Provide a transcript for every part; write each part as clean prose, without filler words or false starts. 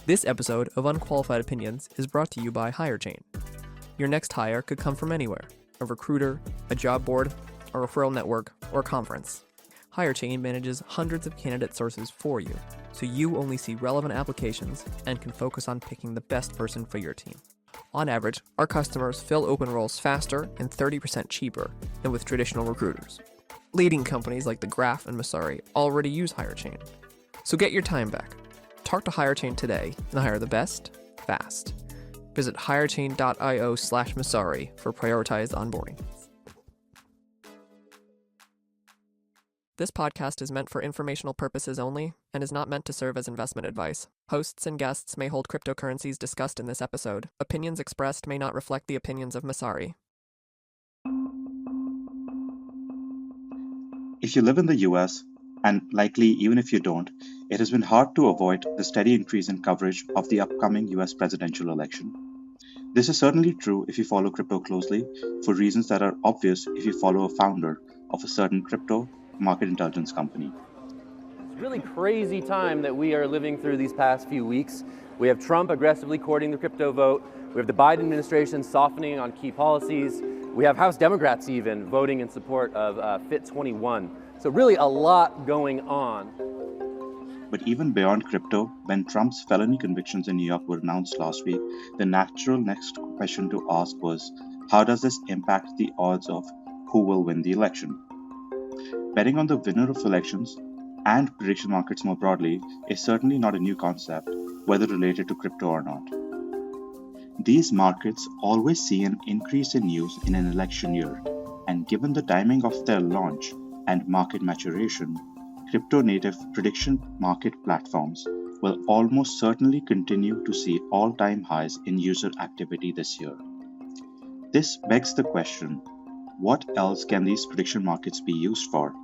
This episode of Unqualified Opinions is brought to you by Hirechain. Your next hire could come from anywhere: a recruiter, a job board, a referral network, or a conference. Hirechain manages hundreds of candidate sources for you, so you only see relevant applications and can focus on picking the best person for your team. On average, our customers fill open roles faster and 30% cheaper than with traditional recruiters. Leading companies like The Graph and Messari already use Hirechain. So get your time back. Talk to Hirechain today and hire the best, fast. Visit hirechain.io/Messari for prioritized onboarding. This podcast is meant for informational purposes only and is not meant to serve as investment advice. Hosts and guests may hold cryptocurrencies discussed in this episode. Opinions expressed may not reflect the opinions of Messari. If you live in the US, and likely even if you don't, it has been hard to avoid the steady increase in coverage of the upcoming US presidential election. This is certainly true if you follow crypto closely, for reasons that are obvious if you follow a founder of a certain crypto market intelligence company. It's a really crazy time that we are living through these past few weeks. We have Trump aggressively courting the crypto vote. We have the Biden administration softening on key policies. We have House Democrats even voting in support of Fit 21. So really a lot going on. But even beyond crypto, when Trump's felony convictions in New York were announced last week, the natural next question to ask was, how does this impact the odds of who will win the election? Betting on the winner of elections and prediction markets more broadly is certainly not a new concept, whether related to crypto or not. These markets always see an increase in news in an election year, and given the timing of their launch and market maturation, crypto-native prediction market platforms will almost certainly continue to see all-time highs in user activity this year. This begs the question, what else can these prediction markets be used for?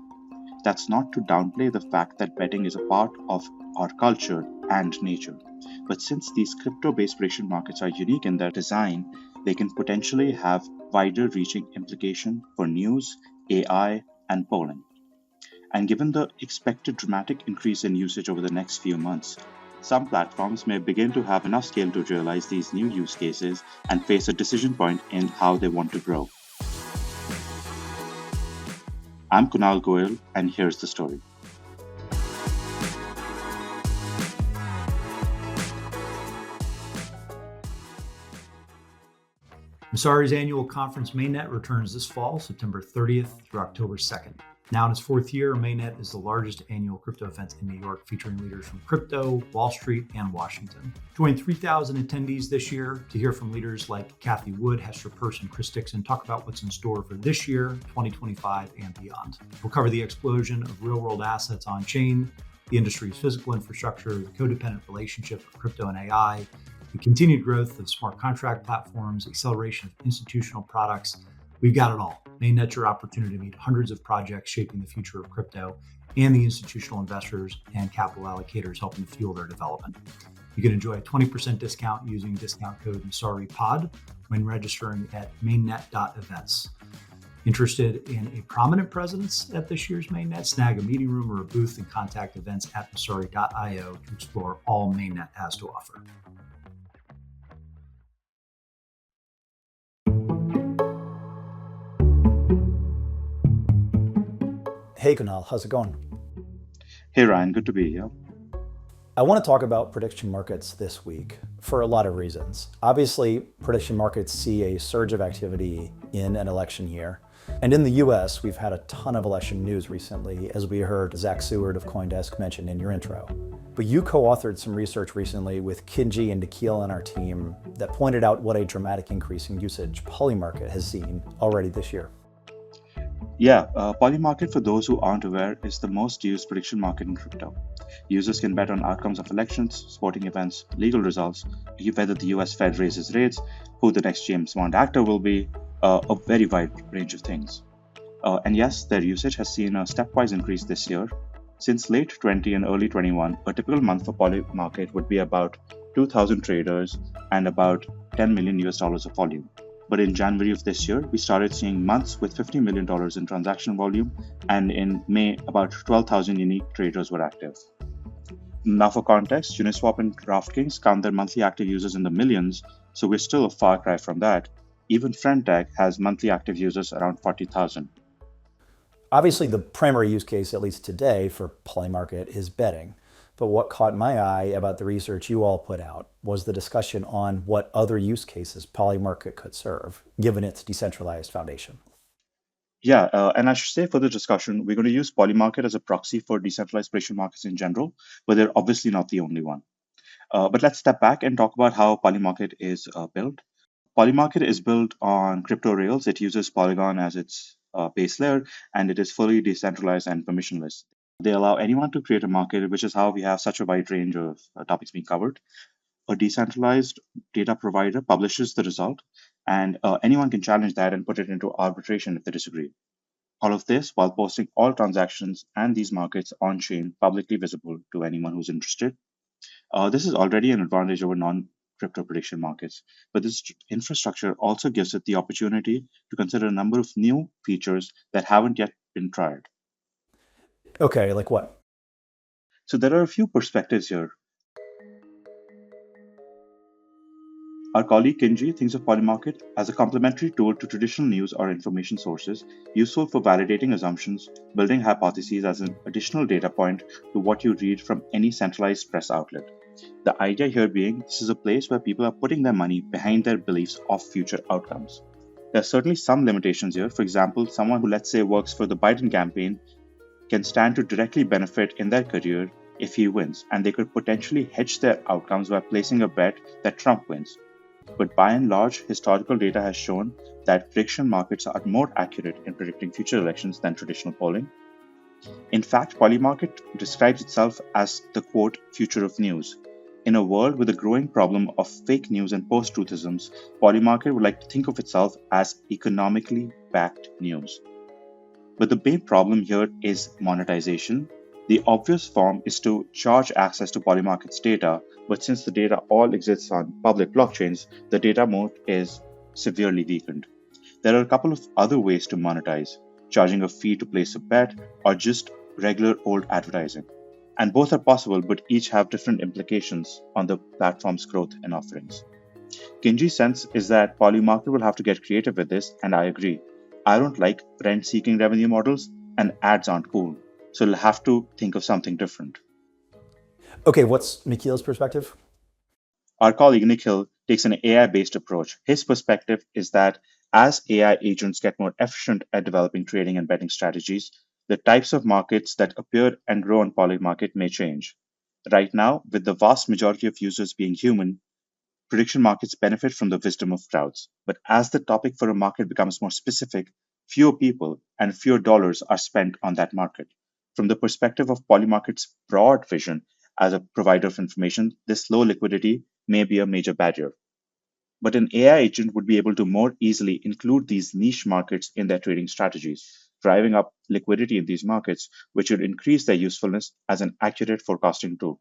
That's not to downplay the fact that betting is a part of our culture and nature. But since these crypto-based prediction markets are unique in their design, they can potentially have wider-reaching implication for news, AI, and polling. And given the expected dramatic increase in usage over the next few months, some platforms may begin to have enough scale to realize these new use cases and face a decision point in how they want to grow. I'm Kunal Goel, and here's the story. Messari's annual conference Mainnet returns this fall, September 30th through October 2nd. Now in its fourth year, Mainnet is the largest annual crypto event in New York, featuring leaders from crypto, Wall Street, and Washington. Join 3,000 attendees this year to hear from leaders like Kathy Wood, Hester Peirce, and Chris Dixon talk about what's in store for this year, 2025, and beyond. We'll cover the explosion of real-world assets on-chain, the industry's physical infrastructure, the codependent relationship of crypto and AI, the continued growth of smart contract platforms, acceleration of institutional products. We've got it all. Mainnet's your opportunity to meet hundreds of projects shaping the future of crypto and the institutional investors and capital allocators helping to fuel their development. You can enjoy a 20% discount using discount code MessariPod when registering at mainnet.events. Interested in a prominent presence at this year's Mainnet? Snag a meeting room or a booth and contact events at Messari.io to explore all Mainnet has to offer. Hey Kunal, how's it going? Hey Ryan, good to be here. I want to talk about prediction markets this week for a lot of reasons. Obviously, prediction markets see a surge of activity in an election year. And in the US, we've had a ton of election news recently, as we heard Zach Seward of CoinDesk mention in your intro. But you co-authored some research recently with Kinji and Nikhil on our team that pointed out what a dramatic increase in usage Polymarket has seen already this year. Yeah, Polymarket, for those who aren't aware, is the most used prediction market in crypto. Users can bet on outcomes of elections, sporting events, legal results, whether the US Fed raises rates, who the next James Bond actor will be, a very wide range of things. And yes, their usage has seen a stepwise increase this year. Since late 20 and early 21, a typical month for Polymarket would be about 2,000 traders and about $10 million of volume. But in January of this year, we started seeing months with $50 million in transaction volume, and in May, about 12,000 unique traders were active. Now, for context, Uniswap and DraftKings count their monthly active users in the millions, so we're still a far cry from that. Even Friendtech has monthly active users around 40,000. Obviously, the primary use case, at least today, for Polymarket is betting. But what caught my eye about the research you all put out was the discussion on what other use cases Polymarket could serve, given its decentralized foundation. Yeah, and I should say for the discussion, we're going to use Polymarket as a proxy for decentralized prediction markets in general, but they're obviously not the only one. But let's step back and talk about how Polymarket is built. Polymarket is built on crypto rails. It uses Polygon as its base layer, and it is fully decentralized and permissionless. They allow anyone to create a market, which is how we have such a wide range of topics being covered. A decentralized data provider publishes the result, and anyone can challenge that and put it into arbitration if they disagree. All of this while posting all transactions and these markets on-chain, publicly visible to anyone who's interested. This is already an advantage over non-crypto prediction markets, but this infrastructure also gives it the opportunity to consider a number of new features that haven't yet been tried. Okay, like what? So there are a few perspectives here. Our colleague Kinji thinks of Polymarket as a complementary tool to traditional news or information sources, useful for validating assumptions, building hypotheses as an additional data point to what you read from any centralized press outlet. The idea here being this is a place where people are putting their money behind their beliefs of future outcomes. There are certainly some limitations here. For example, someone who, let's say, works for the Biden campaign can stand to directly benefit in their career if he wins, and they could potentially hedge their outcomes by placing a bet that Trump wins. But by and large, historical data has shown that prediction markets are more accurate in predicting future elections than traditional polling. In fact, Polymarket describes itself as the quote, future of news. In a world with a growing problem of fake news and post-truthisms, Polymarket would like to think of itself as economically backed news. But the main problem here is monetization. The obvious form is to charge access to Polymarket's data, but since the data all exists on public blockchains, the data moat is severely weakened. There are a couple of other ways to monetize, charging a fee to place a bet or just regular old advertising. And both are possible, but each have different implications on the platform's growth and offerings. Kinji's sense is that Polymarket will have to get creative with this, and I agree. I don't like rent-seeking revenue models, and ads aren't cool. So we'll have to think of something different. Okay, what's Nikhil's perspective? Our colleague Nikhil takes an AI-based approach. His perspective is that as AI agents get more efficient at developing trading and betting strategies, the types of markets that appear and grow on Polymarket may change. Right now, with the vast majority of users being human, prediction markets benefit from the wisdom of crowds. But as the topic for a market becomes more specific, fewer people and fewer dollars are spent on that market. From the perspective of Polymarket's broad vision as a provider of information, this low liquidity may be a major barrier. But an AI agent would be able to more easily include these niche markets in their trading strategies, driving up liquidity in these markets, which would increase their usefulness as an accurate forecasting tool.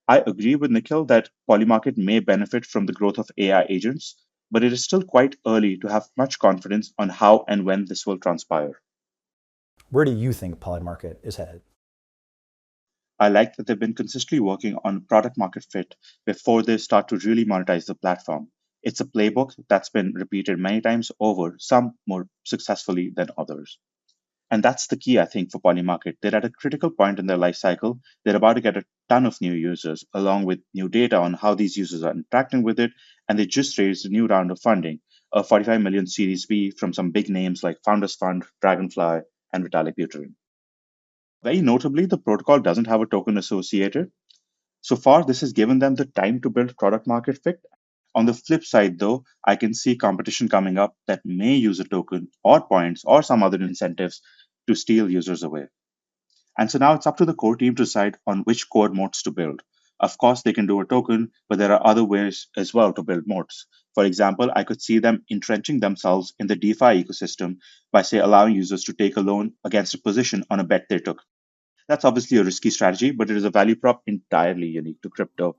I agree with Nikhil that Polymarket may benefit from the growth of AI agents, but it is still quite early to have much confidence on how and when this will transpire. Where do you think Polymarket is headed? I like that they've been consistently working on product market fit before they start to really monetize the platform. It's a playbook that's been repeated many times over, some more successfully than others. And that's the key, I think, for Polymarket. They're at a critical point in their life cycle. They're about to get a ton of new users, along with new data on how these users are interacting with it. And they just raised a new round of funding, a 45 million Series B from some big names like Founders Fund, Dragonfly, and Vitalik Buterin. Very notably, the protocol doesn't have a token associated. So far, this has given them the time to build product market fit. On the flip side, though, I can see competition coming up that may use a token or points or some other incentives to steal users away. And so now it's up to the core team to decide on which core moats to build. Of course, they can do a token, but there are other ways as well to build moats. For example, I could see them entrenching themselves in the DeFi ecosystem by, say, allowing users to take a loan against a position on a bet they took. That's obviously a risky strategy, but it is a value prop entirely unique to crypto.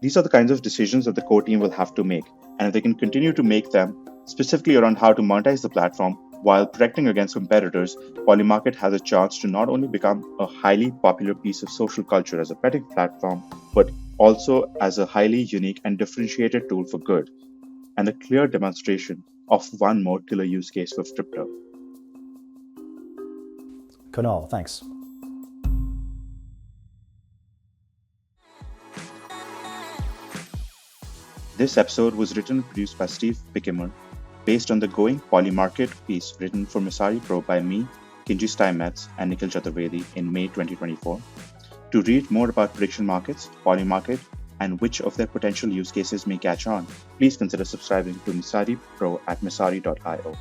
These are the kinds of decisions that the core team will have to make. And if they can continue to make them, specifically around how to monetize the platform, While protecting against competitors, Polymarket has a chance to not only become a highly popular piece of social culture as a betting platform, but also as a highly unique and differentiated tool for good, and a clear demonstration of one more killer use case for crypto. Kunal, thanks. This episode was written and produced by Steve Bichimer, based on the Going Polymarket piece written for Messari Pro by me, Kinji Steinmetz, and Nikhil Chaturvedi in May 2024. To read more about prediction markets, Polymarket, and which of their potential use cases may catch on, please consider subscribing to Messari Pro at messari.io.